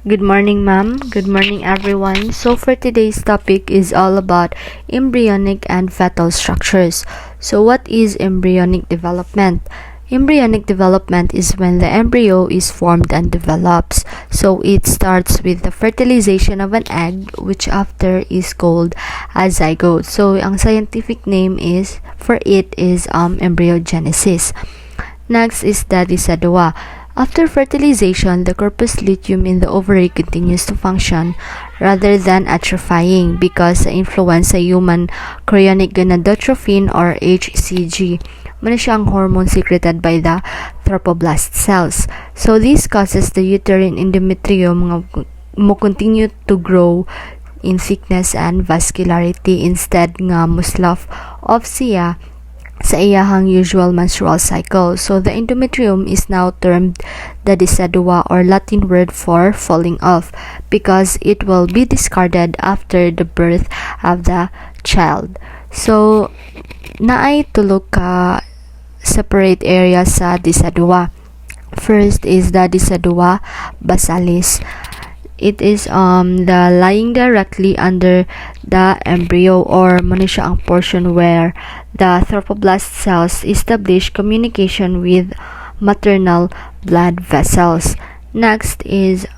Good morning, ma'am. Good morning, everyone. So, for today's topic is all about embryonic and fetal structures. So, what is embryonic development? Embryonic development is when the embryo is formed and develops. So, it starts with the fertilization of an egg, which after is called a zygote. So, ang scientific name is embryogenesis. Next is the decidua. After fertilization, the corpus luteum in the ovary continues to function rather than atrophying because sa influence sa human chorionic gonadotrophin or HCG. Muna siya ang hormone secreted by the trophoblast cells. So this causes the uterine endometrium mo continue to grow in thickness and vascularity instead nga muslough off siya sa iyahang usual menstrual cycle. So the endometrium is now termed the decidua or Latin word for falling off because it will be discarded after the birth of the child. So naay tulo ka separate areas sa decidua. First is the decidua basalis. It is the lying directly under the embryo or muna siya ang portion where the trophoblast cells establish communication with maternal blood vessels. Next is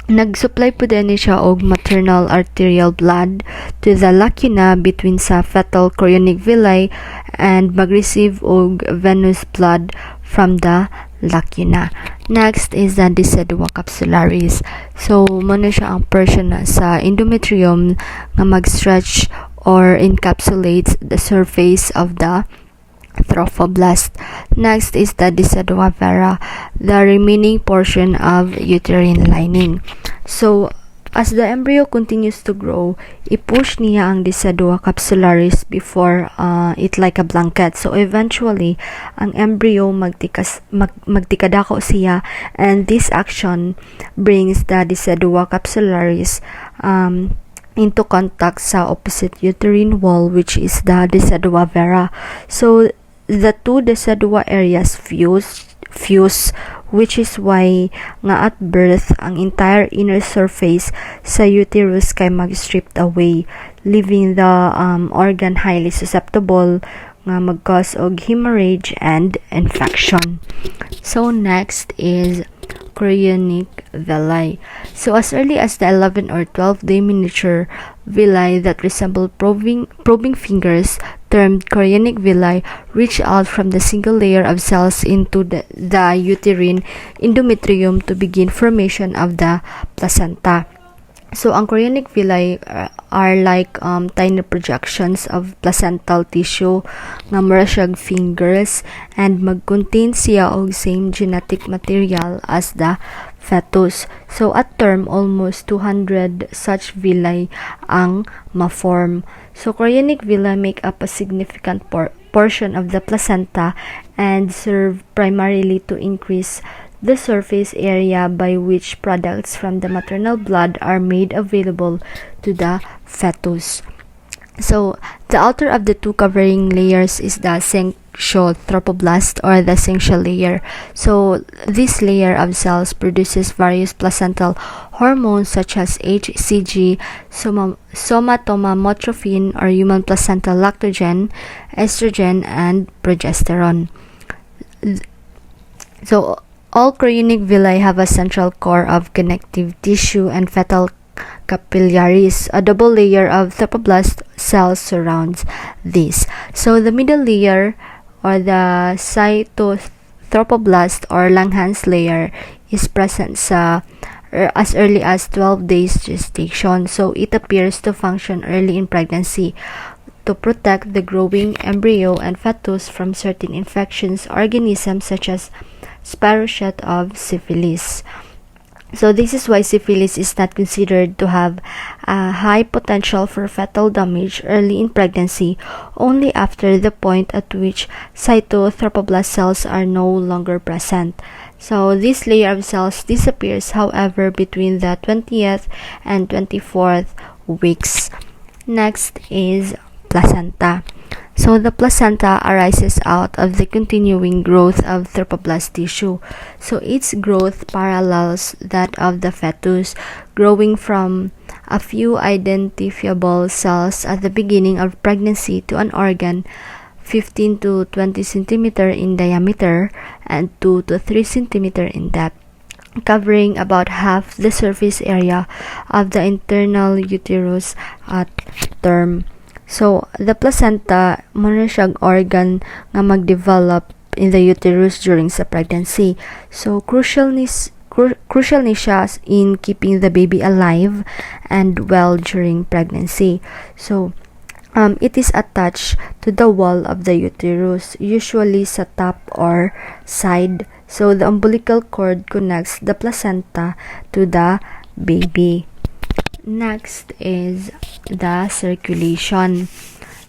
nagsupply po din siya og maternal arterial blood to the lacuna between sa fetal chorionic villi and mag-receive og venous blood from the lacuna. Next is the decidua capsularis. So, muna siya ang portion sa endometrium nga mag-stretch or encapsulates the surface of the trophoblast. Next is the decidua vera, the remaining portion of uterine lining. So, as the embryo continues to grow, i-push niya ang decidua capsularis before it like a blanket. So, eventually, ang embryo magtikadako siya, and this action brings the decidua capsularis into contact sa opposite uterine wall, which is the decidua vera. So, the two decidua areas fuse, which is why nga at birth ang entire inner surface sa uterus kay mag-stripped away, leaving the organ highly susceptible nga mag-cause og hemorrhage and infection. So next is chorionic villi. So as early as the 11 or 12-day miniature villi that resemble probing fingers, termed chorionic villi, reach out from the single layer of cells into the uterine endometrium to begin formation of the placenta. So, ang chorionic villi are like tiny projections of placental tissue nga mura siyag fingers and mag-contain siya og same genetic material as the fetus. So, at term, almost 200 such villi ang ma-form. So, chorionic villi make up a significant portion of the placenta and serve primarily to increase the surface area by which products from the maternal blood are made available to the fetus. So, the outer of the two covering layers is the syncytial trophoblast or the syncytial layer. So, this layer of cells produces various placental hormones such as HCG, somatomotrophin or human placental lactogen, estrogen, and progesterone. So, all chorionic villi have a central core of connective tissue and fetal capillaries. A double layer of trophoblast cells surrounds this. So the middle layer or the cytotrophoblast or Langhans layer is present as early as 12 days gestation. So it appears to function early in pregnancy to protect the growing embryo and fetus from certain infections organisms such as spirochete of syphilis. So this is why syphilis is not considered to have a high potential for fetal damage early in pregnancy, only after the point at which cytotrophoblast cells are no longer present. So this layer of cells disappears, however, between the 20th and 24th weeks. Next is placenta. So the placenta arises out of the continuing growth of trophoblast tissue. So its growth parallels that of the fetus, growing from a few identifiable cells at the beginning of pregnancy to an organ 15 to 20 centimeter in diameter and 2 to 3 centimeter in depth, covering about half the surface area of the internal uterus at term. So, the placenta, muna siyang organ nga mag-develop in the uterus during sa pregnancy. So, crucial ni siya in keeping the baby alive and well during pregnancy. So, it is attached to the wall of the uterus, usually sa top or side. So, the umbilical cord connects the placenta to the baby. Next is the circulation.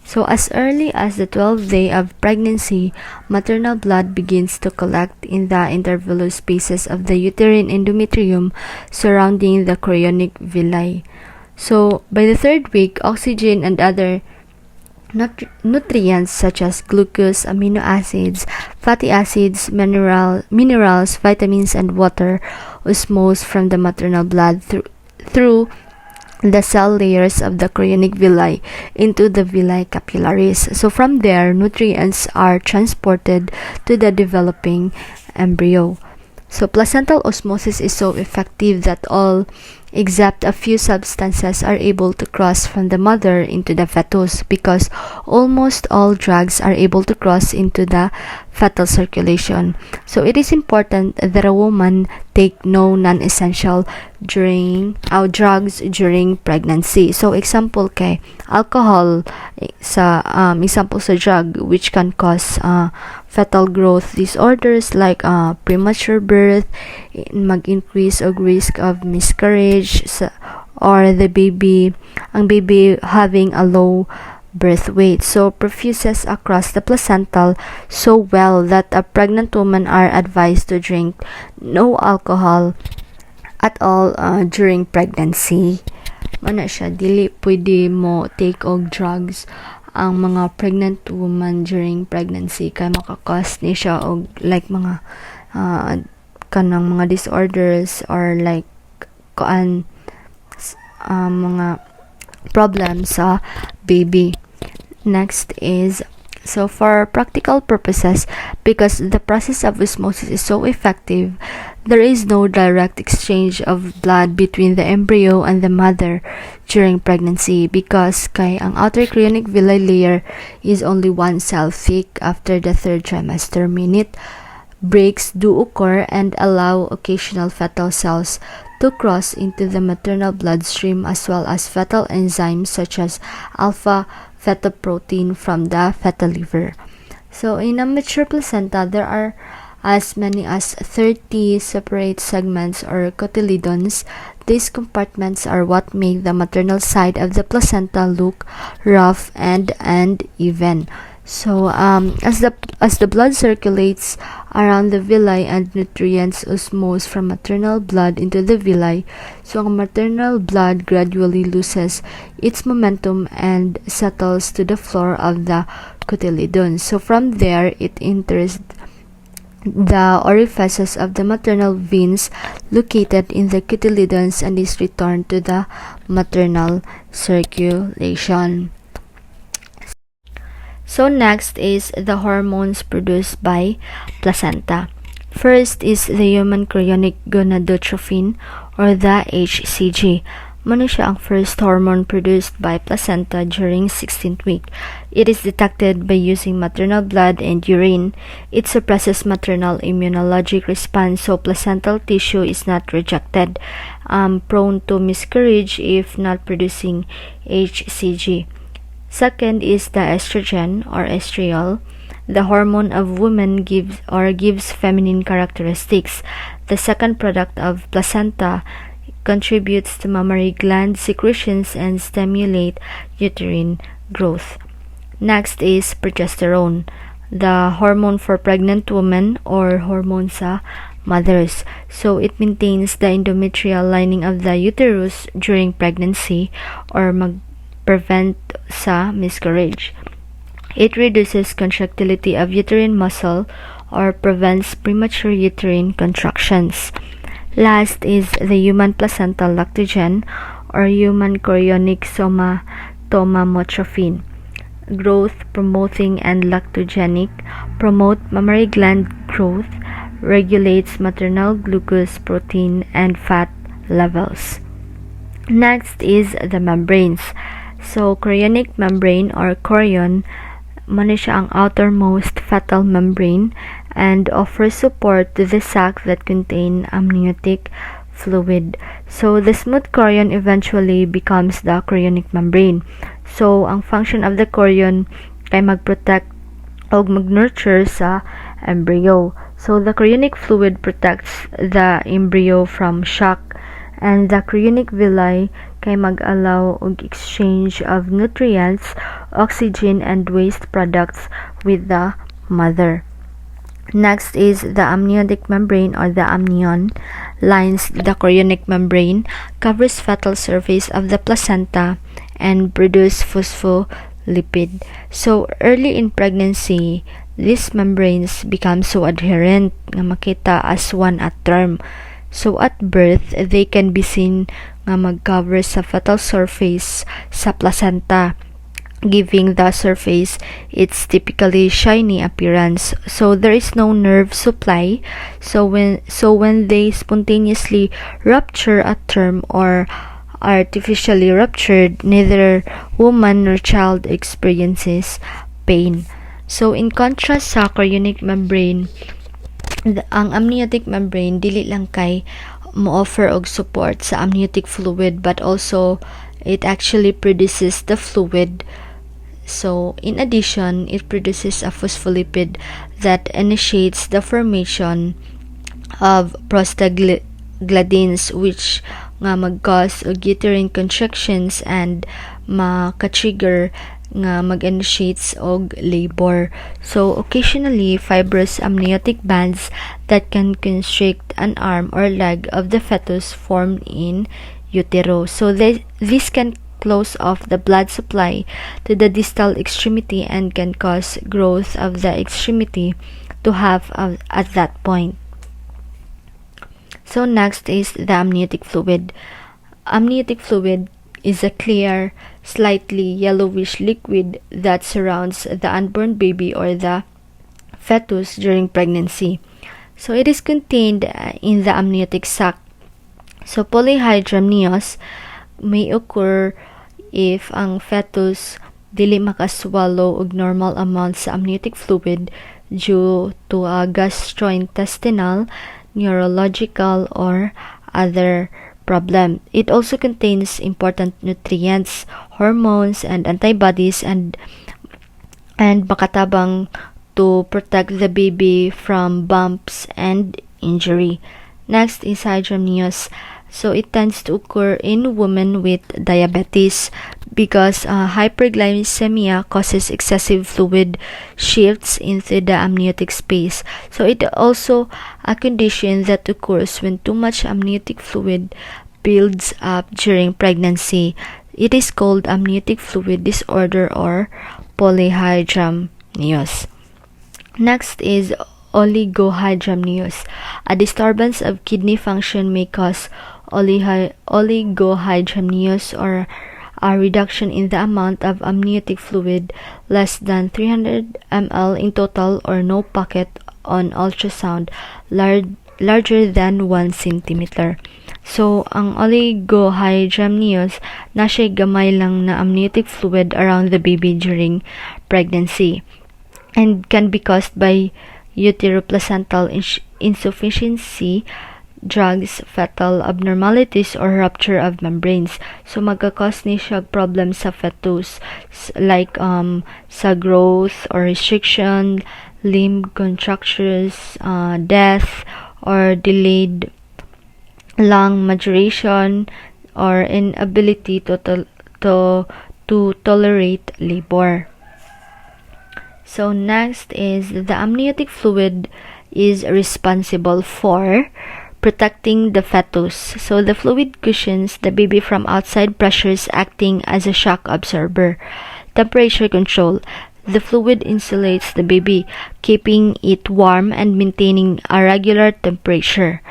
So, as early as the 12th day of pregnancy, maternal blood begins to collect in the intervillous spaces of the uterine endometrium surrounding the chorionic villi. So, by the 3rd week, oxygen and other nutrients such as glucose, amino acids, fatty acids, minerals, vitamins, and water osmose from the maternal blood through the cell layers of the chorionic villi into the villi capillaries. So from there, nutrients are transported to the developing embryo. So placental osmosis is so effective that all except a few substances are able to cross from the mother into the fetus, because almost all drugs are able to cross into the fetal circulation. So it is important that a woman take no non-essential drugs during pregnancy. So example kay alcohol sa example sa drug which can cause fetal growth disorders like premature birth, mag-increase og risk of miscarriage, or ang baby having a low birth weight. So perfuses across the placental so well that a pregnant woman are advised to drink no alcohol at all during pregnancy. Mana siya, dili pwede mo take og drugs ang mga pregnant woman during pregnancy kay makakos ni siya og like mga kanang mga disorders or like mga problems sa baby. Next is, so for practical purposes, because the process of osmosis is so effective, there is no direct exchange of blood between the embryo and the mother during pregnancy, because kay ang outer chorionic villi layer is only 1 cell thick. After the 3rd trimester, minute breaks do occur and allow occasional fetal cells to cross into the maternal bloodstream, as well as fetal enzymes such as alpha fetoprotein from the fetal liver. So in a mature placenta, there are as many as 30 separate segments or cotyledons. These compartments are what make the maternal side of the placenta look rough and even. So as the blood circulates around the villi and nutrients osmose from maternal blood into the villi, so ang maternal blood gradually loses its momentum and settles to the floor of the cotyledons. So from there, it enters the orifices of the maternal veins located in the cotyledons and is returned to the maternal circulation. So next is the hormones produced by placenta. First is the human chorionic gonadotrophin or the HCG. Mano siya ang first hormone produced by placenta during 16th week. It is detected by using maternal blood and urine. It suppresses maternal immunologic response, so placental tissue is not rejected, prone to miscarriage if not producing HCG. Second is the estrogen or estriol. The hormone of women gives feminine characteristics. The second product of placenta contributes to mammary gland secretions and stimulate uterine growth. Next is progesterone, the hormone for pregnant women or hormone sa mothers. So it maintains the endometrial lining of the uterus during pregnancy or prevent sa miscarriage. It reduces contractility of uterine muscle or prevents premature uterine contractions. Last is the human placental lactogen or human chorionic somatomotrophin. Growth promoting and lactogenic, promote mammary gland growth, regulates maternal glucose, protein, and fat levels. Next is the membranes. So, chorionic membrane or chorion, muna siya ang outermost fetal membrane and offers support to the sac that contain amniotic fluid. So, the smooth chorion eventually becomes the chorionic membrane. So, ang function of the chorion ay mag-protect o mag-nurture sa embryo. So, the chorionic fluid protects the embryo from shock, and the chorionic villi kay mag-allow og exchange of nutrients, oxygen, and waste products with the mother. Next is the amniotic membrane or the amnion. Lines the chorionic membrane, covers fetal surface of the placenta, and produce phospholipid. So, early in pregnancy, these membranes become so adherent nga makita as one at term. So, at birth, they can be seen nga mag-cover sa fetal surface sa placenta, giving the surface its typically shiny appearance. So there is no nerve supply. So when they spontaneously rupture at term or artificially ruptured, neither woman nor child experiences pain. So in contrast sa chorionic membrane, ang amniotic membrane dili lang kay mo-offer og support sa amniotic fluid, but also it actually produces the fluid. So, in addition, it produces a phospholipid that initiates the formation of prostaglandins, which nga mag-cause og uterine contractions and maka-trigger nga mag-initiates og labor. So, occasionally, fibrous amniotic bands that can constrict an arm or leg of the fetus form in utero. So, this can close off the blood supply to the distal extremity and can cause growth of the extremity to have at that point. So next is the amniotic fluid. Amniotic fluid is a clear, slightly yellowish liquid that surrounds the unborn baby or the fetus during pregnancy. So it is contained in the amniotic sac. So polyhydramnios may occur if ang fetus dili makaswallow og normal amount sa amniotic fluid due to a gastrointestinal, neurological, or other problem. It also contains important nutrients, hormones, and antibodies and makatabang to protect the baby from bumps and injury. Next is hydramnios. So it tends to occur in women with diabetes because hyperglycemia causes excessive fluid shifts into the amniotic space. So it also a condition that occurs when too much amniotic fluid builds up during pregnancy. It is called amniotic fluid disorder or polyhydramnios. Next is oligohydramnios. A disturbance of kidney function may cause oligohydramnios or a reduction in the amount of amniotic fluid less than 300 ml in total or no pocket on ultrasound larger than 1 centimeter. So, ang oligohydramnios na siya gamay lang na amniotic fluid around the baby during pregnancy and can be caused by uteroplacental insufficiency, drugs, fetal abnormalities, or rupture of membranes. So, magkakause ni siya problem sa fetus like sa growth or restriction, limb contractures, death, or delayed lung maturation, or inability to tolerate labor. So next is the amniotic fluid is responsible for protecting the fetus. So the fluid cushions the baby from outside pressures, acting as a shock absorber. Temperature control. The fluid insulates the baby, keeping it warm and maintaining a regular temperature.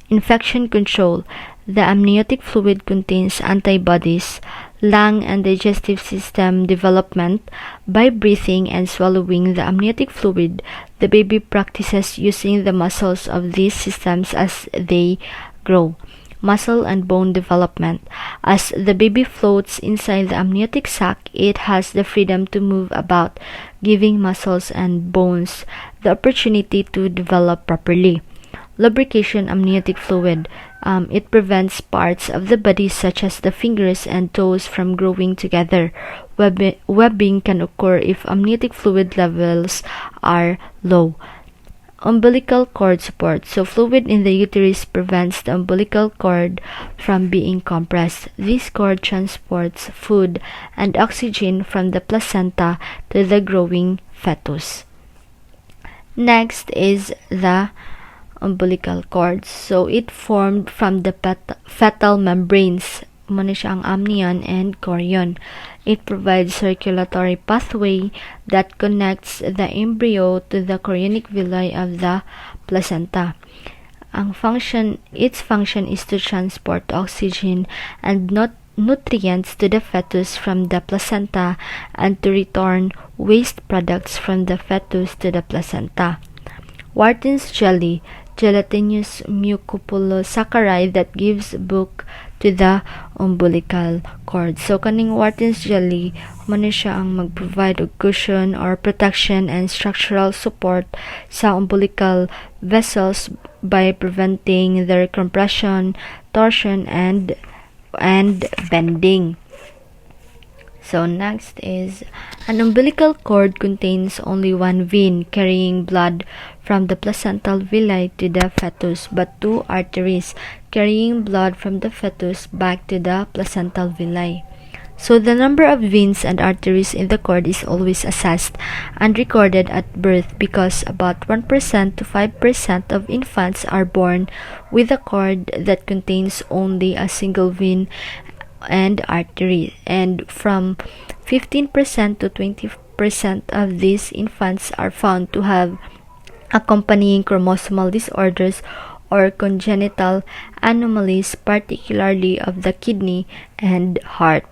Infection control. The amniotic fluid contains antibodies, lung and digestive system development. By breathing and swallowing the amniotic fluid, the baby practices using the muscles of these systems as they grow. Muscle and bone development. As the baby floats inside the amniotic sac, it has the freedom to move about, giving muscles and bones the opportunity to develop properly. Lubrication amniotic fluid. It prevents parts of the body such as the fingers and toes from growing together. Webbing can occur if amniotic fluid levels are low. Umbilical cord support. So fluid in the uterus prevents the umbilical cord from being compressed. This cord transports food and oxygen from the placenta to the growing fetus. Next is the umbilical cord. So it formed from the fetal membranes. Muna siya ang amnion and chorion. It provides circulatory pathway that connects the embryo to the chorionic villi of the placenta. Its function is to transport oxygen and nutrients to the fetus from the placenta and to return waste products from the fetus to the placenta. Wharton's jelly, gelatinous mucopolysaccharide that gives bulk to the umbilical cord. So, kaning Wharton's jelly, muna siya ang mag-provide og cushion or protection and structural support sa umbilical vessels by preventing their compression, torsion, and bending. So next is, an umbilical cord contains only one vein carrying blood from the placental villi to the fetus, but two arteries carrying blood from the fetus back to the placental villi. So the number of veins and arteries in the cord is always assessed and recorded at birth because about 1% to 5% of infants are born with a cord that contains only a single vein and artery, and from 15% to 20% of these infants are found to have accompanying chromosomal disorders or congenital anomalies, particularly of the kidney and heart.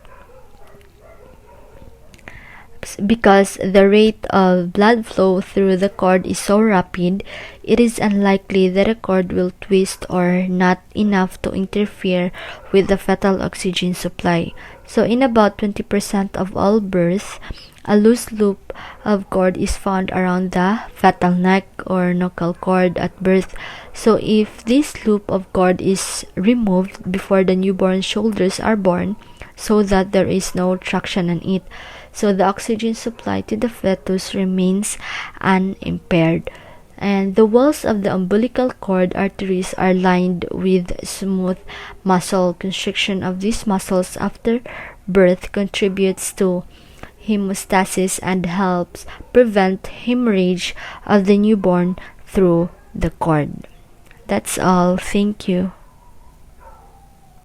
Because the rate of blood flow through the cord is so rapid, it is unlikely that a cord will twist or not enough to interfere with the fetal oxygen supply. So in about 20% of all births, a loose loop of cord is found around the fetal neck or nuchal cord at birth. So if this loop of cord is removed before the newborn shoulders are born, so that there is no traction on it, so the oxygen supply to the fetus remains unimpaired. And the walls of the umbilical cord arteries are lined with smooth muscle. Constriction of these muscles after birth contributes to hemostasis and helps prevent hemorrhage of the newborn through the cord. That's all. Thank you.